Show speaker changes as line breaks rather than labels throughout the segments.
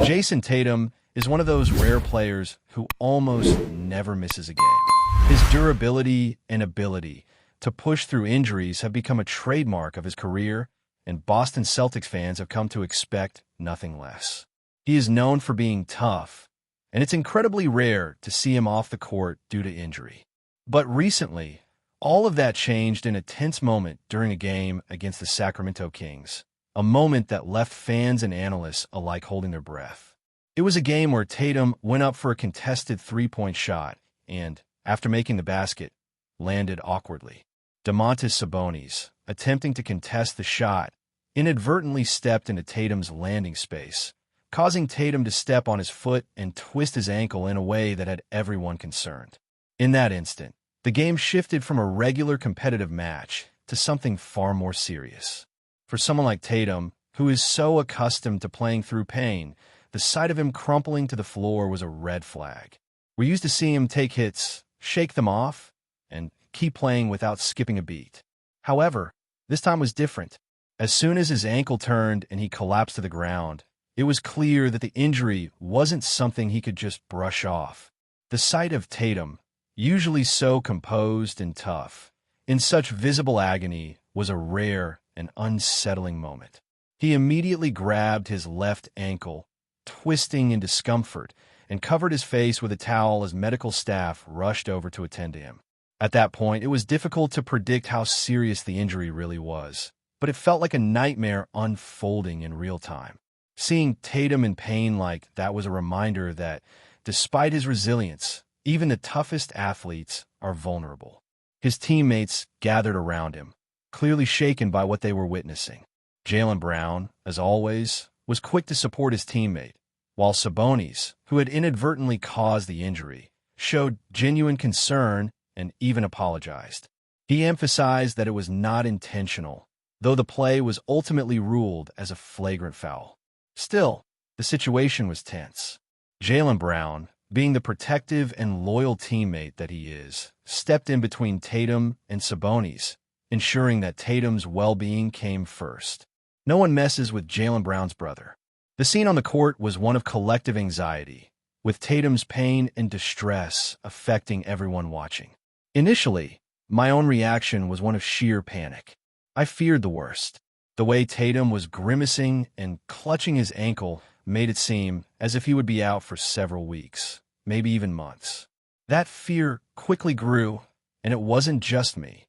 Jason Tatum is one of those rare players who almost never misses a game. His durability and ability to push through injuries have become a trademark of his career, and Boston Celtics fans have come to expect nothing less. He is known for being tough, and it's incredibly rare to see him off the court due to injury. But recently, all of that changed in a tense moment during a game against the Sacramento Kings, a moment that left fans and analysts alike holding their breath. It was a game where Tatum went up for a contested three-point shot and, after making the basket, landed awkwardly. Domantas Sabonis, attempting to contest the shot, inadvertently stepped into Tatum's landing space, causing Tatum to step on his foot and twist his ankle in a way that had everyone concerned. In that instant, the game shifted from a regular competitive match to something far more serious. For someone like Tatum, who is so accustomed to playing through pain, the sight of him crumpling to the floor was a red flag. We used to see him take hits, shake them off, and keep playing without skipping a beat. However, this time was different. As soon as his ankle turned and he collapsed to the ground, it was clear that the injury wasn't something he could just brush off. The sight of Tatum, usually so composed and tough, in such visible agony, was a rare and unsettling moment. He immediately grabbed his left ankle, twisting in discomfort, and covered his face with a towel as medical staff rushed over to attend to him. At that point, it was difficult to predict how serious the injury really was, but it felt like a nightmare unfolding in real time. Seeing Tatum in pain like that was a reminder that, despite his resilience, even the toughest athletes are vulnerable. His teammates gathered around him, clearly shaken by what they were witnessing. Jaylen Brown, as always, was quick to support his teammate, while Sabonis, who had inadvertently caused the injury, showed genuine concern and even apologized. He emphasized that it was not intentional, though the play was ultimately ruled as a flagrant foul. Still, the situation was tense. Jaylen Brown, being the protective and loyal teammate that he is, stepped in between Tatum and Sabonis, ensuring that Tatum's well-being came first. No one messes with Jaylen Brown's brother. The scene on the court was one of collective anxiety, with Tatum's pain and distress affecting everyone watching. Initially, my own reaction was one of sheer panic. I feared the worst. The way Tatum was grimacing and clutching his ankle made it seem as if he would be out for several weeks, maybe even months. That fear quickly grew, and it wasn't just me.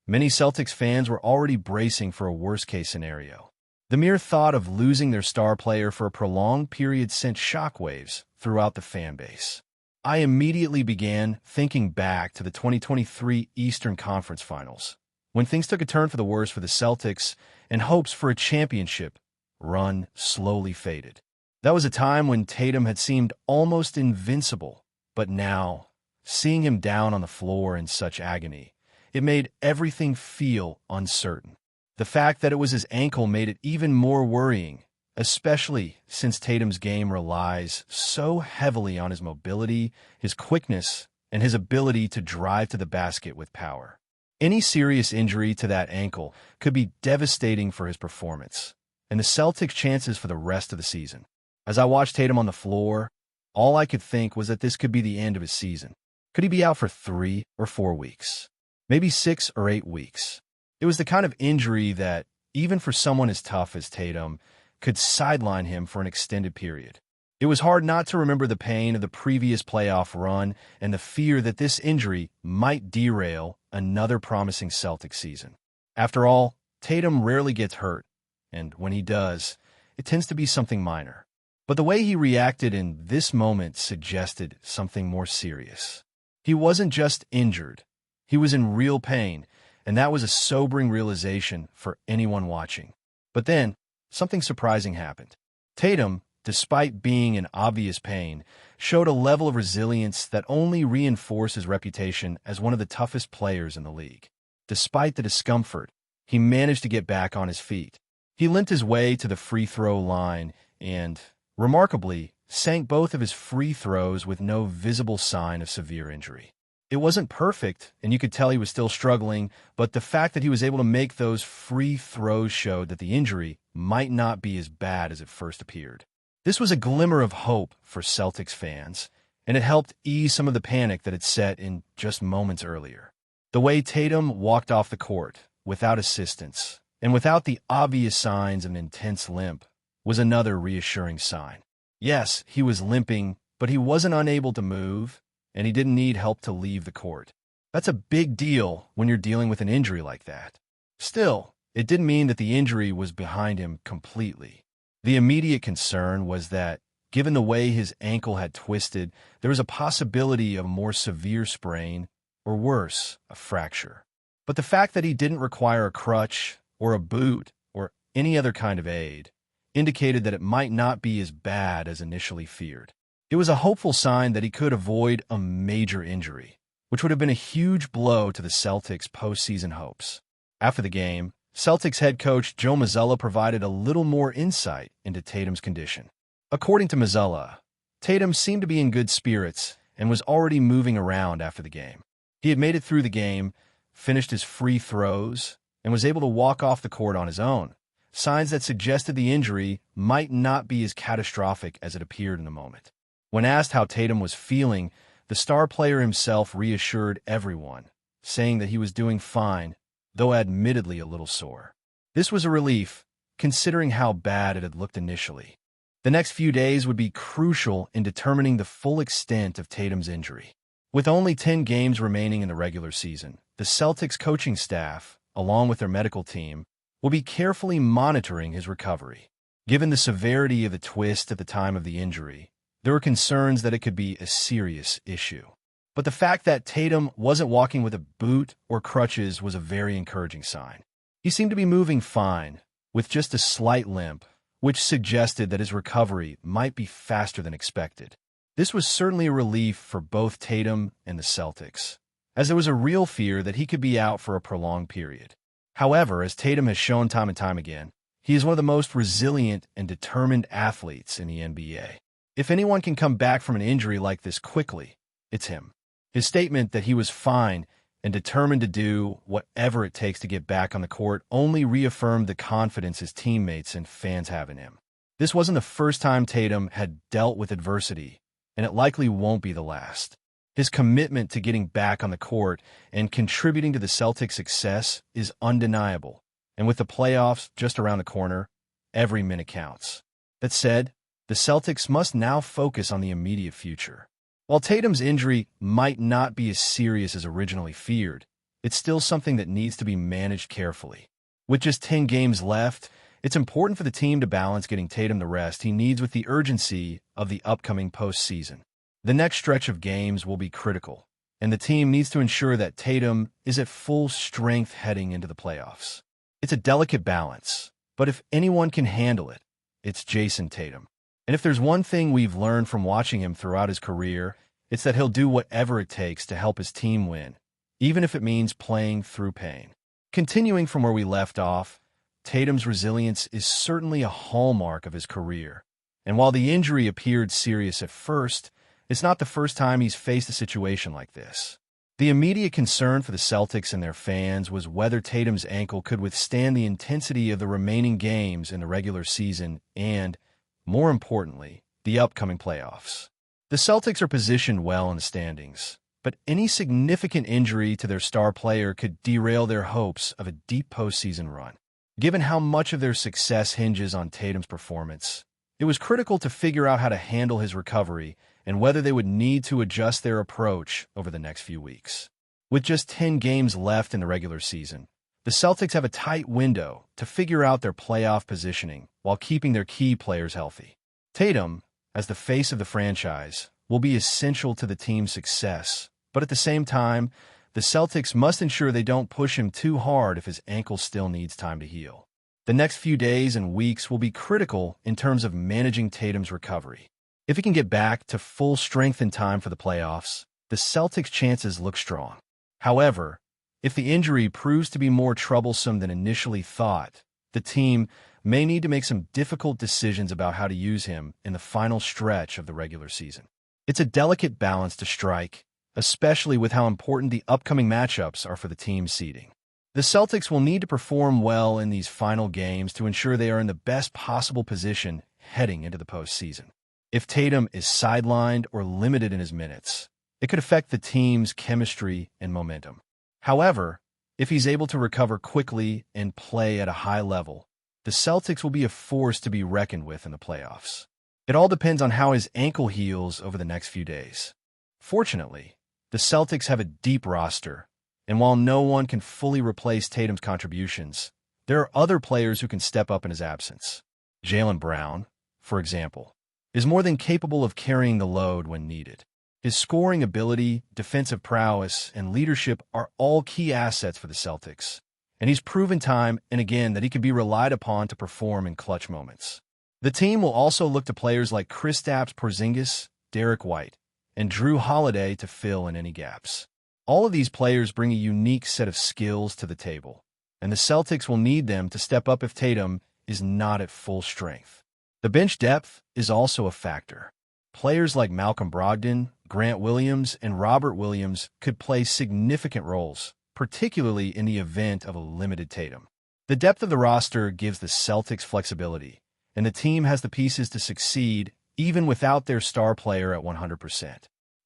Many Celtics fans were already bracing for a worst-case scenario. The mere thought of losing their star player for a prolonged period sent shockwaves throughout the fan base. I immediately began thinking back to the 2023 Eastern Conference Finals, when things took a turn for the worse for the Celtics and hopes for a championship run slowly faded. That was a time when Tatum had seemed almost invincible, but now, seeing him down on the floor in such agony, it made everything feel uncertain. The fact that it was his ankle made it even more worrying, especially since Tatum's game relies so heavily on his mobility, his quickness, and his ability to drive to the basket with power. Any serious injury to that ankle could be devastating for his performance, and the Celtics' chances for the rest of the season. As I watched Tatum on the floor, all I could think was that this could be the end of his season. Could he be out for 3 or 4 weeks? Maybe 6 or 8 weeks? It was the kind of injury that, even for someone as tough as Tatum, could sideline him for an extended period. It was hard not to remember the pain of the previous playoff run and the fear that this injury might derail another promising Celtics season. After all, Tatum rarely gets hurt, and when he does, it tends to be something minor. But the way he reacted in this moment suggested something more serious. He wasn't just injured. He was in real pain, and that was a sobering realization for anyone watching. But then, something surprising happened. Tatum, despite being in obvious pain, showed a level of resilience that only reinforced his reputation as one of the toughest players in the league. Despite the discomfort, he managed to get back on his feet. He limped his way to the free throw line and, remarkably, sank both of his free throws with no visible sign of severe injury. It wasn't perfect, and you could tell he was still struggling, but the fact that he was able to make those free throws showed that the injury might not be as bad as it first appeared. This was a glimmer of hope for Celtics fans, and it helped ease some of the panic that had set in just moments earlier. The way Tatum walked off the court, without assistance, and without the obvious signs of an intense limp, was another reassuring sign. Yes, he was limping, but he wasn't unable to move, and he didn't need help to leave the court. That's a big deal when you're dealing with an injury like that. Still, it didn't mean that the injury was behind him completely. The immediate concern was that, given the way his ankle had twisted, there was a possibility of a more severe sprain, or worse, a fracture. But the fact that he didn't require a crutch, or a boot, or any other kind of aid, indicated that it might not be as bad as initially feared. It was a hopeful sign that he could avoid a major injury, which would have been a huge blow to the Celtics' postseason hopes. After the game, Celtics head coach Joe Mazzulla provided a little more insight into Tatum's condition. According to Mazzulla, Tatum seemed to be in good spirits and was already moving around after the game. He had made it through the game, finished his free throws, and was able to walk off the court on his own, signs that suggested the injury might not be as catastrophic as it appeared in the moment. When asked how Tatum was feeling, the star player himself reassured everyone, saying that he was doing fine, though admittedly a little sore. This was a relief, considering how bad it had looked initially. The next few days would be crucial in determining the full extent of Tatum's injury. With only 10 games remaining in the regular season, the Celtics coaching staff, along with their medical team, will be carefully monitoring his recovery. Given the severity of the twist at the time of the injury, there were concerns that it could be a serious issue. But the fact that Tatum wasn't walking with a boot or crutches was a very encouraging sign. He seemed to be moving fine, with just a slight limp, which suggested that his recovery might be faster than expected. This was certainly a relief for both Tatum and the Celtics, as there was a real fear that he could be out for a prolonged period. However, as Tatum has shown time and time again, he is one of the most resilient and determined athletes in the NBA. If anyone can come back from an injury like this quickly, it's him. His statement that he was fine and determined to do whatever it takes to get back on the court only reaffirmed the confidence his teammates and fans have in him. This wasn't the first time Tatum had dealt with adversity, and it likely won't be the last. His commitment to getting back on the court and contributing to the Celtics' success is undeniable, and with the playoffs just around the corner, every minute counts. That said, the Celtics must now focus on the immediate future. While Tatum's injury might not be as serious as originally feared, it's still something that needs to be managed carefully. With just 10 games left, it's important for the team to balance getting Tatum the rest he needs with the urgency of the upcoming postseason. The next stretch of games will be critical, and the team needs to ensure that Tatum is at full strength heading into the playoffs. It's a delicate balance, but if anyone can handle it, it's Jason Tatum. And if there's one thing we've learned from watching him throughout his career, it's that he'll do whatever it takes to help his team win, even if it means playing through pain. Continuing from where we left off, Tatum's resilience is certainly a hallmark of his career. And while the injury appeared serious at first, it's not the first time he's faced a situation like this. The immediate concern for the Celtics and their fans was whether Tatum's ankle could withstand the intensity of the remaining games in the regular season and, more importantly, the upcoming playoffs. The Celtics are positioned well in the standings, but any significant injury to their star player could derail their hopes of a deep postseason run. Given how much of their success hinges on Tatum's performance, it was critical to figure out how to handle his recovery and whether they would need to adjust their approach over the next few weeks. With just 10 games left in the regular season, the Celtics have a tight window to figure out their playoff positioning while keeping their key players healthy. Tatum, as the face of the franchise, will be essential to the team's success, but at the same time, the Celtics must ensure they don't push him too hard if his ankle still needs time to heal. The next few days and weeks will be critical in terms of managing Tatum's recovery. If he can get back to full strength in time for the playoffs, the Celtics' chances look strong. However, if the injury proves to be more troublesome than initially thought, the team may need to make some difficult decisions about how to use him in the final stretch of the regular season. It's a delicate balance to strike, especially with how important the upcoming matchups are for the team's seeding. The Celtics will need to perform well in these final games to ensure they are in the best possible position heading into the postseason. If Tatum is sidelined or limited in his minutes, it could affect the team's chemistry and momentum. However, if he's able to recover quickly and play at a high level, the Celtics will be a force to be reckoned with in the playoffs. It all depends on how his ankle heals over the next few days. Fortunately, the Celtics have a deep roster, and while no one can fully replace Tatum's contributions, there are other players who can step up in his absence. Jaylen Brown, for example, is more than capable of carrying the load when needed. His scoring ability, defensive prowess, and leadership are all key assets for the Celtics, and he's proven time and again that he can be relied upon to perform in clutch moments. The team will also look to players like Kristaps Porzingis, Derek White, and Drew Holiday to fill in any gaps. All of these players bring a unique set of skills to the table, and the Celtics will need them to step up if Tatum is not at full strength. The bench depth is also a factor. Players like Malcolm Brogdon, Grant Williams, and Robert Williams could play significant roles, particularly in the event of a limited Tatum. The depth of the roster gives the Celtics flexibility, and the team has the pieces to succeed even without their star player at 100%.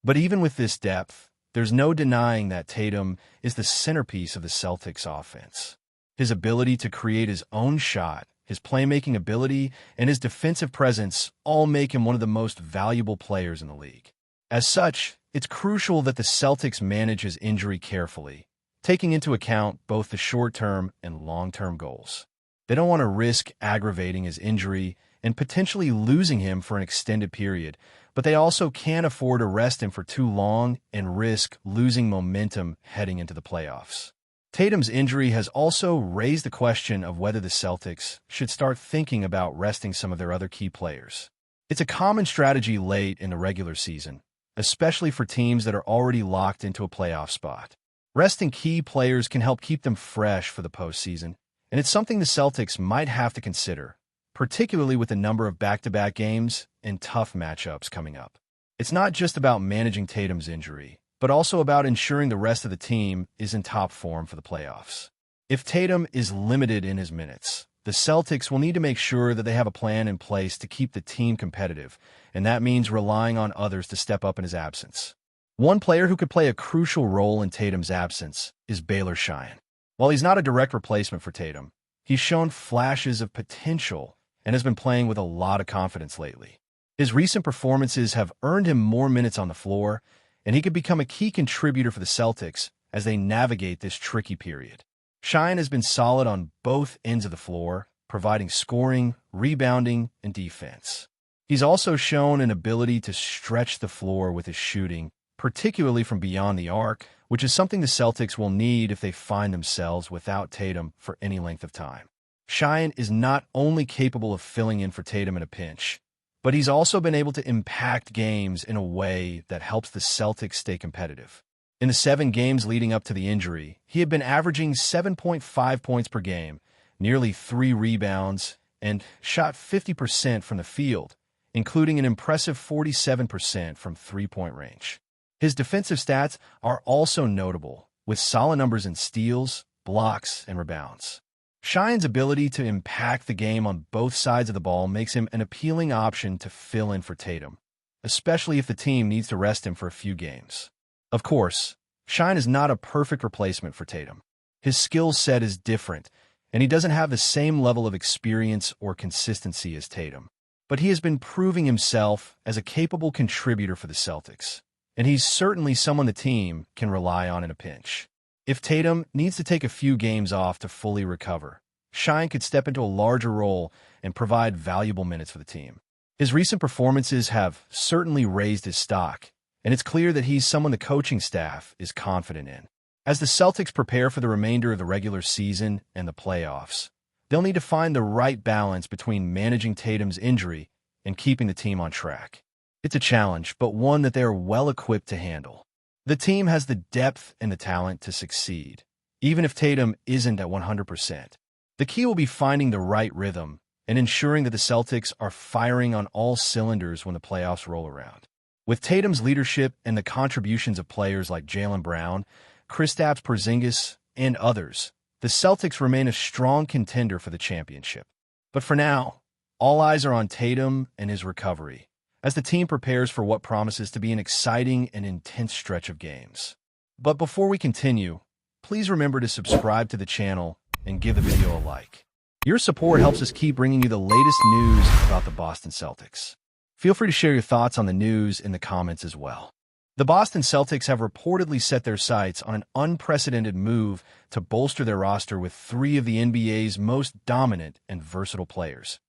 But even with this depth, there's no denying that Tatum is the centerpiece of the Celtics offense. His ability to create his own shot, his playmaking ability, and his defensive presence all make him one of the most valuable players in the league. As such, it's crucial that the Celtics manage his injury carefully, taking into account both the short-term and long-term goals. They don't want to risk aggravating his injury and potentially losing him for an extended period, but they also can't afford to rest him for too long and risk losing momentum heading into the playoffs. Tatum's injury has also raised the question of whether the Celtics should start thinking about resting some of their other key players. It's a common strategy late in the regular season, especially for teams that are already locked into a playoff spot. Resting key players can help keep them fresh for the postseason, and it's something the Celtics might have to consider, particularly with the number of back-to-back games and tough matchups coming up. It's not just about managing Tatum's injury, but also about ensuring the rest of the team is in top form for the playoffs. If Tatum is limited in his minutes, the Celtics will need to make sure that they have a plan in place to keep the team competitive, and that means relying on others to step up in his absence. One player who could play a crucial role in Tatum's absence is Baylor Cheyenne. While he's not a direct replacement for Tatum, he's shown flashes of potential and has been playing with a lot of confidence lately. His recent performances have earned him more minutes on the floor, and he could become a key contributor for the Celtics as they navigate this tricky period. Cheyenne has been solid on both ends of the floor, providing scoring, rebounding, and defense. He's also shown an ability to stretch the floor with his shooting, particularly from beyond the arc, which is something the Celtics will need if they find themselves without Tatum for any length of time. Cheyenne is not only capable of filling in for Tatum in a pinch, but he's also been able to impact games in a way that helps the Celtics stay competitive. In the 7 games leading up to the injury, he had been averaging 7.5 points per game, nearly 3 rebounds, and shot 50% from the field, including an impressive 47% from three-point range. His defensive stats are also notable, with solid numbers in steals, blocks, and rebounds. Cheyenne's ability to impact the game on both sides of the ball makes him an appealing option to fill in for Tatum, especially if the team needs to rest him for a few games. Of course, Cheyenne is not a perfect replacement for Tatum. His skill set is different, and he doesn't have the same level of experience or consistency as Tatum. But he has been proving himself as a capable contributor for the Celtics, and he's certainly someone the team can rely on in a pinch. If Tatum needs to take a few games off to fully recover, Cheyenne could step into a larger role and provide valuable minutes for the team. His recent performances have certainly raised his stock, and it's clear that he's someone the coaching staff is confident in. As the Celtics prepare for the remainder of the regular season and the playoffs, they'll need to find the right balance between managing Tatum's injury and keeping the team on track. It's a challenge, but one that they're well equipped to handle. The team has the depth and the talent to succeed, even if Tatum isn't at 100%. The key will be finding the right rhythm and ensuring that the Celtics are firing on all cylinders when the playoffs roll around. With Tatum's leadership and the contributions of players like Jaylen Brown, Kristaps Porzingis, and others, the Celtics remain a strong contender for the championship. But for now, All eyes are on Tatum and his recovery, as the team prepares for what promises to be an exciting and intense stretch of games. But before we continue, please remember to subscribe to the channel and give the video a like. Your support helps us keep bringing you the latest news about the Boston Celtics. Feel free to share your thoughts on the news in the comments as well. The Boston Celtics have reportedly set their sights on an unprecedented move to bolster their roster with three of the NBA's most dominant and versatile players: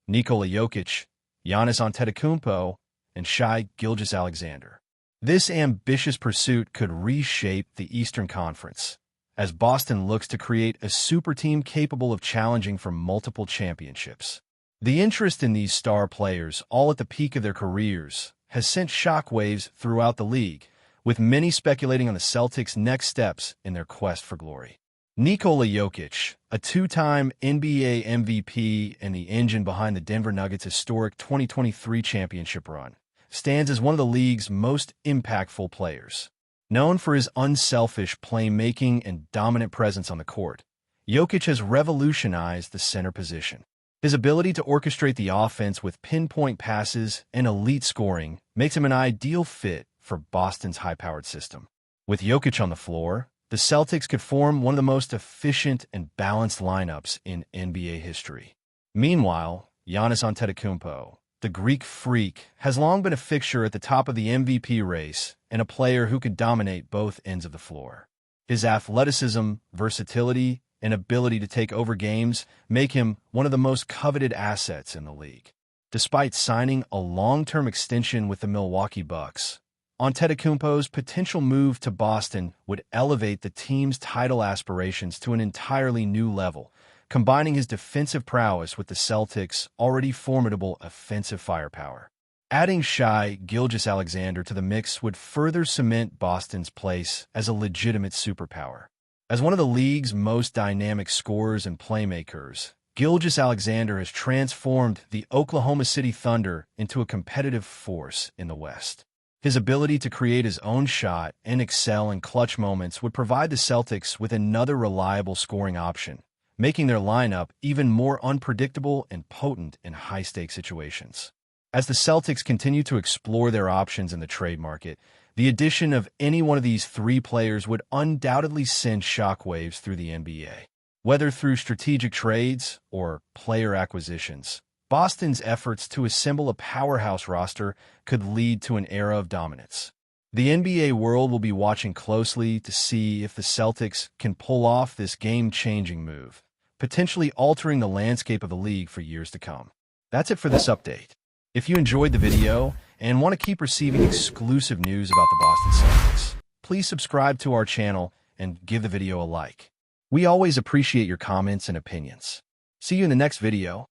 Nikola Jokic, Giannis Antetokounmpo, and Shai Gilgeous-Alexander. This ambitious pursuit could reshape the Eastern Conference, as Boston looks to create a super team capable of challenging for multiple championships. The interest in these star players, all at the peak of their careers, has sent shockwaves throughout the league, with many speculating on the Celtics' next steps in their quest for glory. Nikola Jokic, a two-time NBA MVP and the engine behind the Denver Nuggets' historic 2023 championship run, stands as one of the league's most impactful players. Known for his unselfish playmaking and dominant presence on the court, Jokic has revolutionized the center position. His ability to orchestrate the offense with pinpoint passes and elite scoring makes him an ideal fit for Boston's high-powered system. With Jokic on the floor, the Celtics could form one of the most efficient and balanced lineups in NBA history. Meanwhile, Giannis Antetokounmpo, the Greek freak, has long been a fixture at the top of the MVP race and a player who could dominate both ends of the floor. His athleticism, versatility, and ability to take over games make him one of the most coveted assets in the league. Despite signing a long-term extension with the Milwaukee Bucks, Antetokounmpo's potential move to Boston would elevate the team's title aspirations to an entirely new level, combining his defensive prowess with the Celtics' already formidable offensive firepower. Adding Shai Gilgeous-Alexander to the mix would further cement Boston's place as a legitimate superpower. As one of the league's most dynamic scorers and playmakers, Gilgeous-Alexander has transformed the Oklahoma City Thunder into a competitive force in the West. His ability to create his own shot and excel in clutch moments would provide the Celtics with another reliable scoring option, making their lineup even more unpredictable and potent in high-stakes situations. As the Celtics continue to explore their options in the trade market, the addition of any one of these three players would undoubtedly send shockwaves through the NBA. Whether through strategic trades or player acquisitions, Boston's efforts to assemble a powerhouse roster could lead to an era of dominance. The NBA world will be watching closely to see if the Celtics can pull off this game-changing move, potentially altering the landscape of the league for years to come. That's it for this update. If you enjoyed the video and want to keep receiving exclusive news about the Boston Celtics, please subscribe to our channel and give the video a like. We always appreciate your comments and opinions. See you in the next video.